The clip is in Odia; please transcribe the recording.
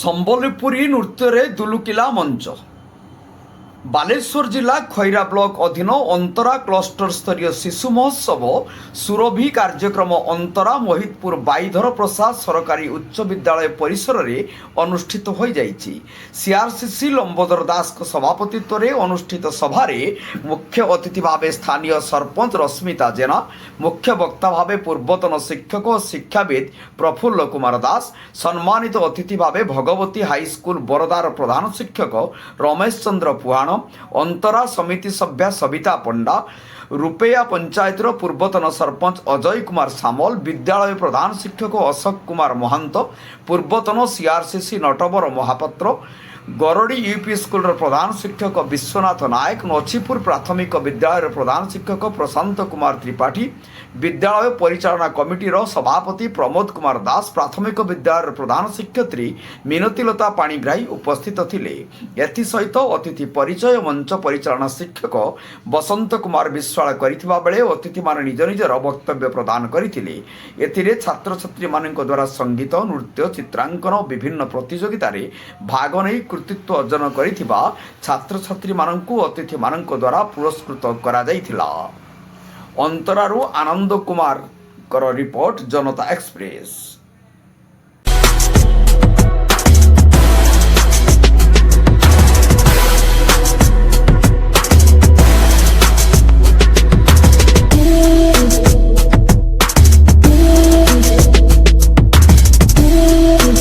ସମ୍ବଲପୁରୀ ନୃତ୍ୟରେ ଦୁଲୁକିଲା ମଞ୍ଚ। ବାଲେଶ୍ୱର ଜିଲ୍ଲା ଖଇରା ବ୍ଲକ ଅଧୀନ ଅନ୍ତରା କ୍ଲଷ୍ଟର ସ୍ତରୀୟ ଶିଶୁ ମହୋତ୍ସବ ସୁରଭି କାର୍ଯ୍ୟକ୍ରମ ଅନ୍ତରା ମୋହିତପୁର ବାଇଧର ପ୍ରସାଦ ସରକାରୀ ଉଚ୍ଚ ବିଦ୍ୟାଳୟ ପରିସରରେ ଅନୁଷ୍ଠିତ ହୋଇଯାଇଛି। ସିଆରସିସି ଲମ୍ବୋଦର ଦାସଙ୍କ ସଭାପତିତ୍ୱରେ ଅନୁଷ୍ଠିତ ସଭାରେ ମୁଖ୍ୟ ଅତିଥି ଭାବେ ସ୍ଥାନୀୟ ସରପଞ୍ଚ ରଶ୍ମିତା ଜେନା, ମୁଖ୍ୟ ବକ୍ତା ଭାବେ ପୂର୍ବତନ ଶିକ୍ଷକ ଓ ଶିକ୍ଷାବିତ ପ୍ରଫୁଲ୍ଲ କୁମାର ଦାସ, ସମ୍ମାନିତ ଅତିଥି ଭାବେ ଭଗବତୀ ହାଇସ୍କୁଲ ବରଦାର ପ୍ରଧାନ ଶିକ୍ଷକ ରମେଶ ଚନ୍ଦ୍ର ପୁହାଣ, ଅନ୍ତରା ସମିତି ସଭ୍ୟା ସବିତା ପଣ୍ଡା, ରୁପେୟା ପଞ୍ଚାୟତର ପୂର୍ବତନ ସରପଞ୍ଚ ଅଜୟ କୁମାର ସାମଲ, ବିଦ୍ୟାଳୟ ପ୍ରଧାନ ଶିକ୍ଷକ ଅଶୋକ କୁମାର ମହାନ୍ତ, ପୂର୍ବତନ ସିଆରସିସି ନଟବର ମହାପାତ୍ର, ଗରଡ଼ି ୟୁପି ସ୍କୁଲର ପ୍ରଧାନ ଶିକ୍ଷକ ବିଶ୍ୱନାଥ ନାୟକ, ନଛିପୁର ପ୍ରାଥମିକ ବିଦ୍ୟାଳୟର ପ୍ରଧାନ ଶିକ୍ଷକ ପ୍ରଶାନ୍ତ କୁମାର ତ୍ରିପାଠୀ, ବିଦ୍ୟାଳୟ ପରିଚାଳନା କମିଟିର ସଭାପତି ପ୍ରମୋଦ କୁମାର ଦାସ, ପ୍ରାଥମିକ ବିଦ୍ୟାଳୟର ପ୍ରଧାନ ଶିକ୍ଷୟିତ୍ରୀ ମିନତିଲତା ପାଣିଗ୍ରାହୀ ଉପସ୍ଥିତ ଥିଲେ। ଏଥିସହିତ ଅତିଥି ପରିଚୟ ମଞ୍ଚ ପରିଚାଳନା ଶିକ୍ଷକ ବସନ୍ତ କୁମାର ବିଶ୍ୱାଳ କରିଥିବା ବେଳେ ଅତିଥିମାନେ ନିଜ ନିଜର ବକ୍ତବ୍ୟ ପ୍ରଦାନ କରିଥିଲେ। ଏଥିରେ ଛାତ୍ରଛାତ୍ରୀମାନଙ୍କ ଦ୍ୱାରା ସଙ୍ଗୀତ, ନୃତ୍ୟ, ଚିତ୍ରାଙ୍କନ ଓ ବିଭିନ୍ନ ପ୍ରତିଯୋଗିତାରେ ଭାଗ ନେଇ କୃତିତ୍ୱ ଅର୍ଜନ କରିଥିବା ଛାତ୍ରଛାତ୍ରୀମାନଙ୍କୁ ଅତିଥିମାନଙ୍କ ଦ୍ୱାରା ପୁରସ୍କୃତ କରାଯାଇଥିଲା। ଅନ୍ତରାରୁ ଆନନ୍ଦ କୁମାରଙ୍କର ରିପୋର୍ଟ, ଜନତା ଏକ୍ସପ୍ରେସ।